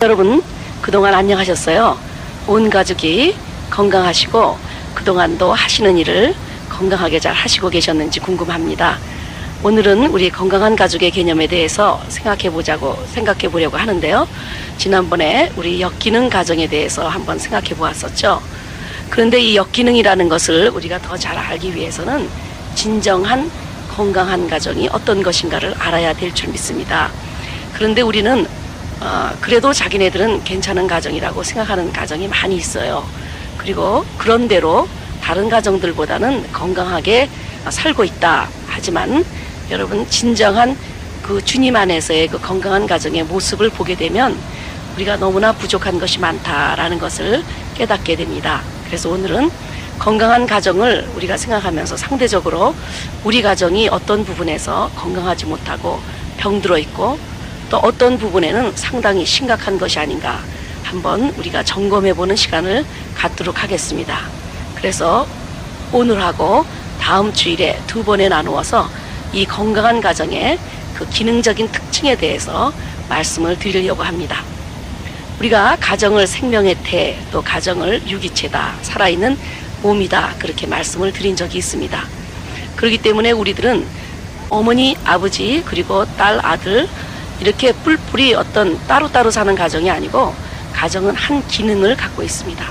여러분 그동안 안녕하셨어요? 온 가족이 건강하시고 그동안도 하시는 일을 건강하게 잘 하시고 계셨는지 궁금합니다. 오늘은 우리 건강한 가족의 개념에 대해서 생각해 보려고 하는데요. 지난번에 우리 역기능 가정에 대해서 한번 생각해 보았었죠. 그런데 이 역기능이라는 것을 우리가 더 잘 알기 위해서는 진정한 건강한 가정이 어떤 것인가를 알아야 될 줄 믿습니다. 그런데 우리는 그래도 자기네들은 괜찮은 가정이라고 생각하는 가정이 많이 있어요. 그리고 그런대로 다른 가정들보다는 건강하게 살고 있다. 하지만 여러분 진정한 그 주님 안에서의 그 건강한 가정의 모습을 보게 되면 우리가 너무나 부족한 것이 많다라는 것을 깨닫게 됩니다. 그래서 오늘은 건강한 가정을 우리가 생각하면서 상대적으로 우리 가정이 어떤 부분에서 건강하지 못하고 병들어 있고 또 어떤 부분에는 상당히 심각한 것이 아닌가 한번 우리가 점검해 보는 시간을 갖도록 하겠습니다. 그래서 오늘하고 다음 주일에 두 번에 나누어서 이 건강한 가정의 그 기능적인 특징에 대해서 말씀을 드리려고 합니다. 우리가 가정을 생명의 태, 또 가정을 유기체다, 살아있는 몸이다, 그렇게 말씀을 드린 적이 있습니다. 그렇기 때문에 우리들은 어머니, 아버지, 그리고 딸, 아들 이렇게 뿔뿔이 어떤 따로따로 사는 가정이 아니고 가정은 한 기능을 갖고 있습니다.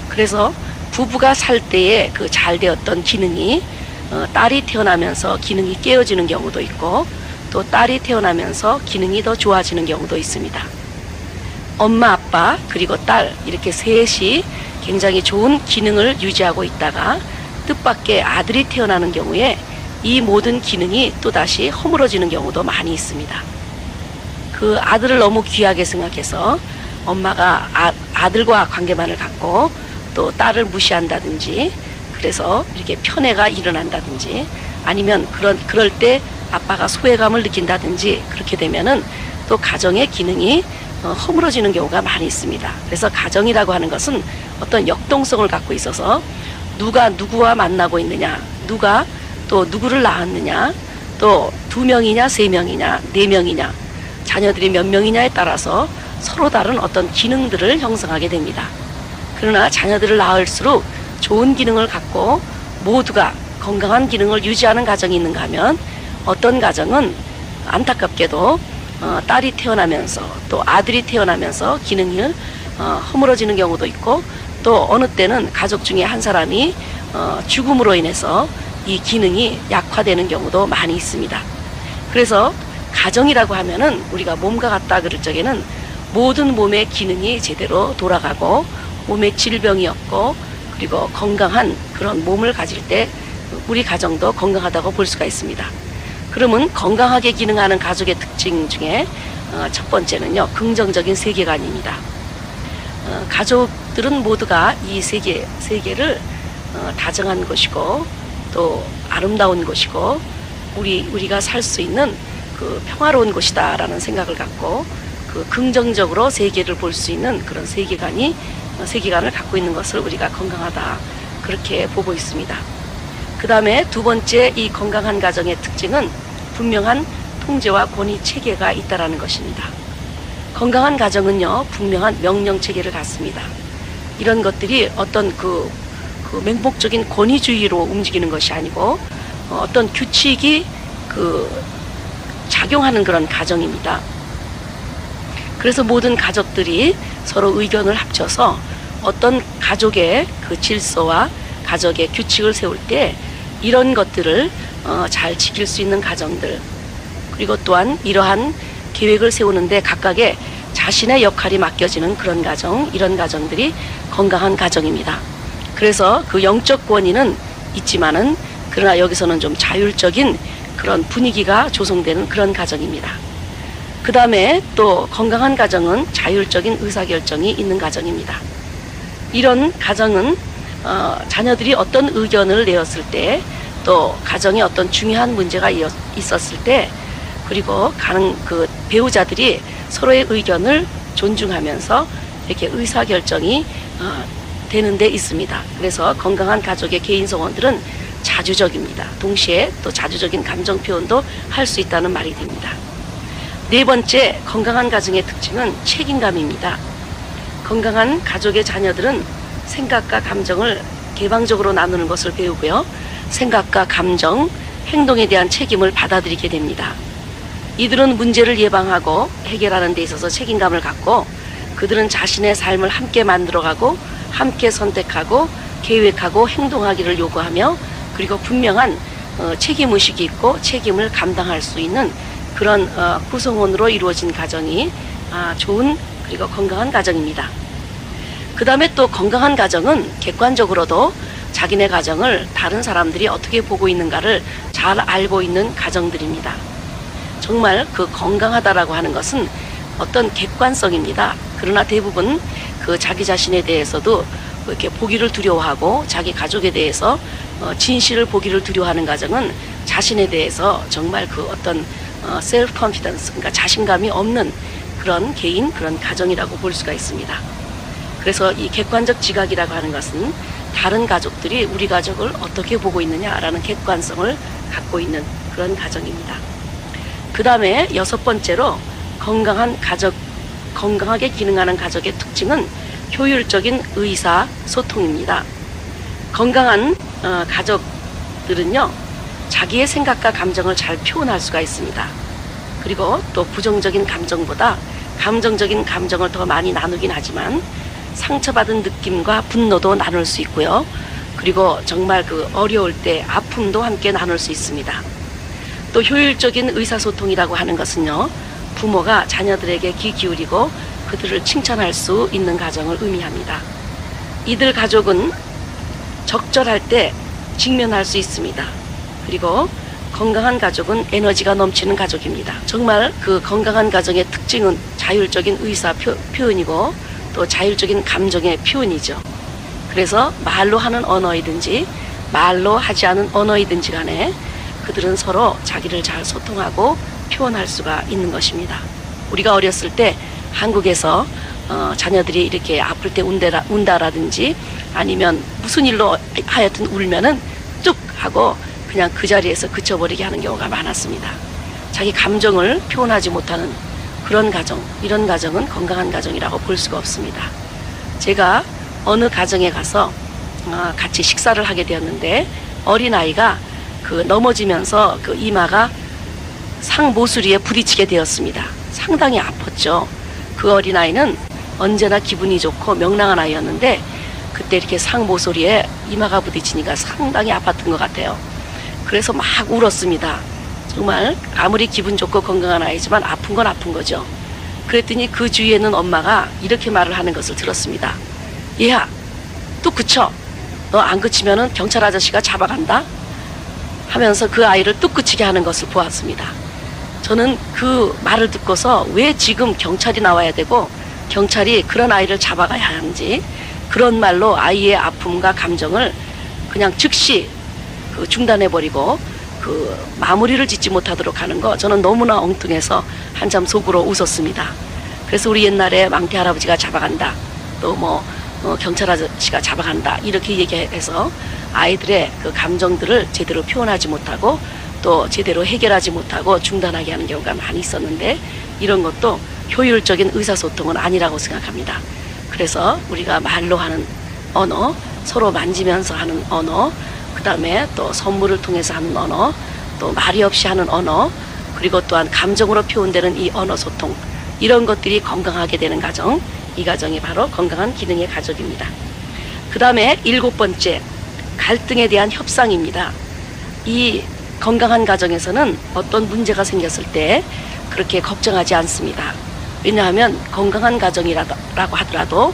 그래서 부부가 살 때에 그 잘 되었던 기능이 딸이 태어나면서 기능이 깨어지는 경우도 있고 또 딸이 태어나면서 기능이 더 좋아지는 경우도 있습니다. 엄마, 아빠, 그리고 딸 이렇게 셋이 굉장히 좋은 기능을 유지하고 있다가 뜻밖의 아들이 태어나는 경우에 이 모든 기능이 또다시 허물어지는 경우도 많이 있습니다. 그 아들을 너무 귀하게 생각해서 엄마가 아들과 관계만을 갖고 또 딸을 무시한다든지 그래서 이렇게 편애가 일어난다든지 아니면 그럴 때 아빠가 소외감을 느낀다든지 그렇게 되면은 또 가정의 기능이 허물어지는 경우가 많이 있습니다. 그래서 가정이라고 하는 것은 어떤 역동성을 갖고 있어서 누가 누구와 만나고 있느냐, 누가 또 누구를 낳았느냐, 또 2명이냐, 3명이냐, 4명이냐, 자녀들이 몇 명이냐에 따라서 서로 다른 어떤 기능들을 형성하게 됩니다. 그러나 자녀들을 낳을수록 좋은 기능을 갖고 모두가 건강한 기능을 유지하는 가정이 있는가 하면 어떤 가정은 안타깝게도 딸이 태어나면서 또 아들이 태어나면서 기능이 허물어지는 경우도 있고 또 어느 때는 가족 중에 한 사람이 죽음으로 인해서 이 기능이 약화되는 경우도 많이 있습니다. 그래서 가정이라고 하면은 우리가 몸과 같다 그럴 적에는 모든 몸의 기능이 제대로 돌아가고 몸에 질병이 없고 그리고 건강한 그런 몸을 가질 때 우리 가정도 건강하다고 볼 수가 있습니다. 그러면 건강하게 기능하는 가족의 특징 중에 첫 번째는요, 긍정적인 세계관입니다. 가족들은 모두가 이 세계를 다정한 곳이고 또 아름다운 곳이고 우리가 살 수 있는 그 평화로운 곳이다 라는 생각을 갖고 그 긍정적으로 세계를 볼 수 있는 그런 세계관을 갖고 있는 것을 우리가 건강하다 그렇게 보고 있습니다. 그 다음에 두 번째 이 건강한 가정의 특징은 분명한 통제와 권위 체계가 있다라는 것입니다. 건강한 가정은요, 분명한 명령 체계를 갖습니다. 이런 것들이 어떤 그 맹목적인 권위주의로 움직이는 것이 아니고 어떤 규칙이 작용하는 그런 가정입니다. 그래서 모든 가족들이 서로 의견을 합쳐서 어떤 가족의 그 질서와 가족의 규칙을 세울 때 이런 것들을 잘 지킬 수 있는 가정들, 그리고 또한 이러한 계획을 세우는데 각각의 자신의 역할이 맡겨지는 그런 가정, 이런 가정들이 건강한 가정입니다. 그래서 그 영적 권위는 있지만은 그러나 여기서는 좀 자율적인 그런 분위기가 조성되는 그런 가정입니다. 그 다음에 또 건강한 가정은 자율적인 의사결정이 있는 가정입니다. 이런 가정은 자녀들이 어떤 의견을 내었을 때 또 가정에 어떤 중요한 문제가 있었을 때 그리고 그 배우자들이 서로의 의견을 존중하면서 이렇게 의사결정이 되는 데 있습니다. 그래서 건강한 가족의 개인 소원들은 자주적입니다. 동시에 또 자주적인 감정 표현도 할 수 있다는 말이 됩니다. 네 번째, 건강한 가정의 특징은 책임감입니다. 건강한 가족의 자녀들은 생각과 감정을 개방적으로 나누는 것을 배우고요. 생각과 감정, 행동에 대한 책임을 받아들이게 됩니다. 이들은 문제를 예방하고 해결하는 데 있어서 책임감을 갖고 그들은 자신의 삶을 함께 만들어가고 함께 선택하고 계획하고 행동하기를 요구하며 그리고 분명한 책임의식이 있고 책임을 감당할 수 있는 그런 구성원으로 이루어진 가정이 좋은 그리고 건강한 가정입니다. 그 다음에 또 건강한 가정은 객관적으로도 자기네 가정을 다른 사람들이 어떻게 보고 있는가를 잘 알고 있는 가정들입니다. 정말 그 건강하다라고 하는 것은 어떤 객관성입니다. 그러나 대부분 그 자기 자신에 대해서도 이렇게 보기를 두려워하고 자기 가족에 대해서 진실을 보기를 두려워하는 가정은 자신에 대해서 정말 그 어떤 셀프 컨피던스, 그러니까 자신감이 없는 그런 개인, 그런 가정이라고 볼 수가 있습니다. 그래서 이 객관적 지각이라고 하는 것은 다른 가족들이 우리 가족을 어떻게 보고 있느냐라는 객관성을 갖고 있는 그런 가정입니다. 그 다음에 여섯 번째로 건강한 가족, 건강하게 기능하는 가족의 특징은 효율적인 의사소통입니다. 건강한 가족들은요, 자기의 생각과 감정을 잘 표현할 수가 있습니다. 그리고 또 부정적인 감정보다 감정적인 감정을 더 많이 나누긴 하지만 상처받은 느낌과 분노도 나눌 수 있고요. 그리고 정말 그 어려울 때 아픔도 함께 나눌 수 있습니다. 또 효율적인 의사소통이라고 하는 것은요, 부모가 자녀들에게 귀 기울이고 그들을 칭찬할 수 있는 가정을 의미합니다. 이들 가족은 적절할 때 직면할 수 있습니다. 그리고 건강한 가족은 에너지가 넘치는 가족입니다. 정말 그 건강한 가정의 특징은 자율적인 의사 표현이고 또 자율적인 감정의 표현이죠. 그래서 말로 하는 언어이든지 말로 하지 않은 언어이든지 간에 그들은 서로 자기를 잘 소통하고 표현할 수가 있는 것입니다. 우리가 어렸을 때 한국에서 자녀들이 이렇게 아플 때 운다라든지 아니면 무슨 일로 하여튼 울면은 뚝 하고 그냥 그 자리에서 그쳐버리게 하는 경우가 많았습니다. 자기 감정을 표현하지 못하는 그런 가정, 이런 가정은 건강한 가정이라고 볼 수가 없습니다. 제가 어느 가정에 가서 같이 식사를 하게 되었는데 어린아이가 그 넘어지면서 그 이마가 상모수리에 부딪히게 되었습니다. 상당히 아팠죠. 그 어린아이는 언제나 기분이 좋고 명랑한 아이였는데 그때 이렇게 상모서리에 이마가 부딪히니까 상당히 아팠던 것 같아요. 그래서 막 울었습니다. 정말 아무리 기분 좋고 건강한 아이지만 아픈 건 아픈 거죠. 그랬더니 그 주위에 있는 엄마가 이렇게 말을 하는 것을 들었습니다. 얘야, 또 그쳐. 너 안 그치면은 경찰 아저씨가 잡아간다. 하면서 그 아이를 뚝 그치게 하는 것을 보았습니다. 저는 그 말을 듣고서 왜 지금 경찰이 나와야 되고 경찰이 그런 아이를 잡아가야 하는지, 그런 말로 아이의 아픔과 감정을 그냥 즉시 중단해버리고 그 마무리를 짓지 못하도록 하는 거, 저는 너무나 엉뚱해서 한참 속으로 웃었습니다. 그래서 우리 옛날에 망태 할아버지가 잡아간다, 또 경찰 아저씨가 잡아간다, 이렇게 얘기해서 아이들의 그 감정들을 제대로 표현하지 못하고 또 제대로 해결하지 못하고 중단하게 하는 경우가 많이 있었는데, 이런 것도 효율적인 의사소통은 아니라고 생각합니다. 그래서 우리가 말로 하는 언어, 서로 만지면서 하는 언어, 그 다음에 또 선물을 통해서 하는 언어, 또 말이 없이 하는 언어, 그리고 또한 감정으로 표현되는 이 언어 소통, 이런 것들이 건강하게 되는 가정, 이 가정이 바로 건강한 기능의 가족입니다. 그 다음에 일곱 번째, 갈등에 대한 협상입니다. 이 건강한 가정에서는 어떤 문제가 생겼을 때 그렇게 걱정하지 않습니다. 왜냐하면 건강한 가정이라고 하더라도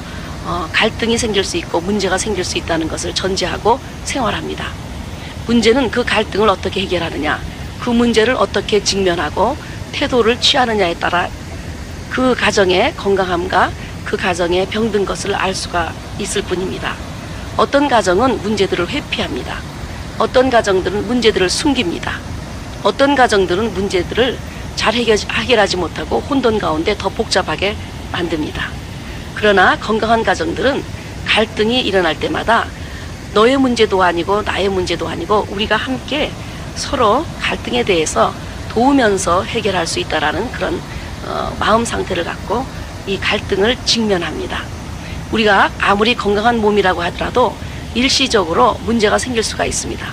갈등이 생길 수 있고 문제가 생길 수 있다는 것을 전제하고 생활합니다. 문제는 그 갈등을 어떻게 해결하느냐, 그 문제를 어떻게 직면하고 태도를 취하느냐에 따라 그 가정의 건강함과 그 가정의 병든 것을 알 수가 있을 뿐입니다. 어떤 가정은 문제들을 회피합니다. 어떤 가정들은 문제들을 숨깁니다. 어떤 가정들은 문제들을 잘 해결하지 못하고 혼돈 가운데 더 복잡하게 만듭니다. 그러나 건강한 가정들은 갈등이 일어날 때마다 너의 문제도 아니고 나의 문제도 아니고 우리가 함께 서로 갈등에 대해서 도우면서 해결할 수 있다라는 그런 마음 상태를 갖고 이 갈등을 직면합니다. 우리가 아무리 건강한 몸이라고 하더라도 일시적으로 문제가 생길 수가 있습니다.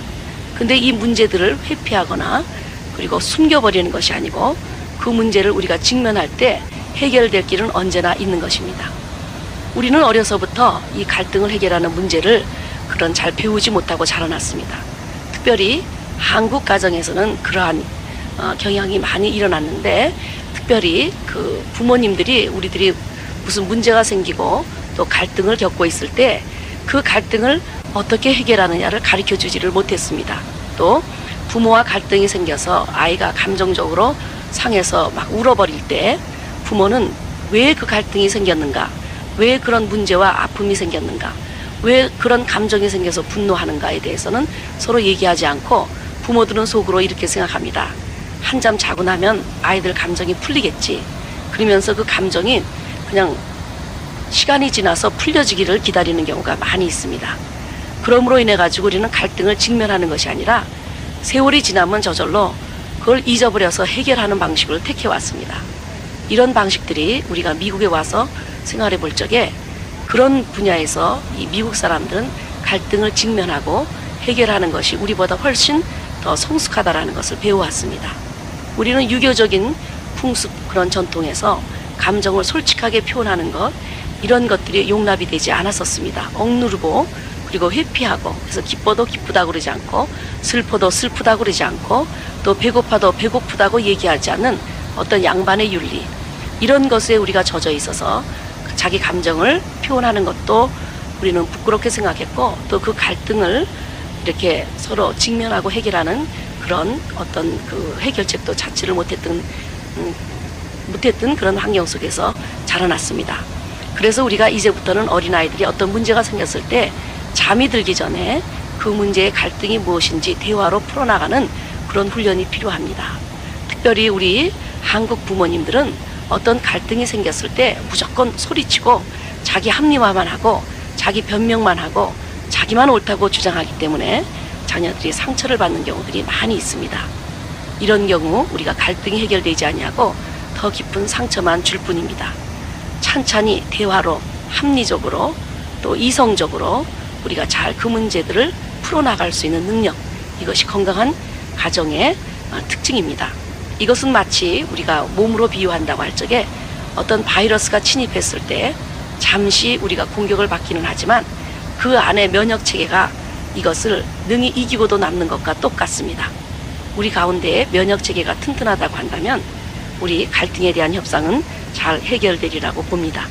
근데 이 문제들을 회피하거나 그리고 숨겨버리는 것이 아니고 그 문제를 우리가 직면할 때 해결될 길은 언제나 있는 것입니다. 우리는 어려서부터 이 갈등을 해결하는 문제를 그런 잘 배우지 못하고 자라났습니다. 특별히 한국 가정에서는 그러한 경향이 많이 일어났는데, 특별히 그 부모님들이 우리들이 무슨 문제가 생기고 또 갈등을 겪고 있을 때 그 갈등을 어떻게 해결하느냐를 가르쳐 주지를 못했습니다. 또 부모와 갈등이 생겨서 아이가 감정적으로 상해서 막 울어버릴 때 부모는 왜 그 갈등이 생겼는가, 왜 그런 문제와 아픔이 생겼는가, 왜 그런 감정이 생겨서 분노하는가에 대해서는 서로 얘기하지 않고 부모들은 속으로 이렇게 생각합니다. 한잠 자고 나면 아이들 감정이 풀리겠지. 그러면서 그 감정이 그냥 시간이 지나서 풀려지기를 기다리는 경우가 많이 있습니다. 그러므로 인해 가지고 우리는 갈등을 직면하는 것이 아니라 세월이 지나면 저절로 그걸 잊어버려서 해결하는 방식을 택해왔습니다. 이런 방식들이 우리가 미국에 와서 생활해 볼 적에 그런 분야에서 이 미국 사람들은 갈등을 직면하고 해결하는 것이 우리보다 훨씬 더 성숙하다라는 것을 배워왔습니다. 우리는 유교적인 풍습, 그런 전통에서 감정을 솔직하게 표현하는 것, 이런 것들이 용납이 되지 않았었습니다. 억누르고 그리고 회피하고, 그래서 기뻐도 기쁘다고 그러지 않고 슬퍼도 슬프다고 그러지 않고 또 배고파도 배고프다고 얘기하지 않는 어떤 양반의 윤리, 이런 것에 우리가 젖어 있어서 자기 감정을 표현하는 것도 우리는 부끄럽게 생각했고, 또 그 갈등을 이렇게 서로 직면하고 해결하는 그런 어떤 그 해결책도 찾지를 못했던 그런 환경 속에서 자라났습니다. 그래서 우리가 이제부터는 어린아이들이 어떤 문제가 생겼을 때 잠이 들기 전에 그 문제의 갈등이 무엇인지 대화로 풀어나가는 그런 훈련이 필요합니다. 특별히 우리 한국 부모님들은 어떤 갈등이 생겼을 때 무조건 소리치고 자기 합리화만 하고 자기 변명만 하고 자기만 옳다고 주장하기 때문에 자녀들이 상처를 받는 경우들이 많이 있습니다. 이런 경우 우리가 갈등이 해결되지 아니하고 더 깊은 상처만 줄 뿐입니다. 찬찬히 대화로 합리적으로 또 이성적으로 우리가 잘 그 문제들을 풀어나갈 수 있는 능력, 이것이 건강한 가정의 특징입니다. 이것은 마치 우리가 몸으로 비유한다고 할 적에 어떤 바이러스가 침입했을 때 잠시 우리가 공격을 받기는 하지만 그 안에 면역 체계가 이것을 능히 이기고도 남는 것과 똑같습니다. 우리 가운데에 면역 체계가 튼튼하다고 한다면 우리 갈등에 대한 협상은 잘 해결되리라고 봅니다.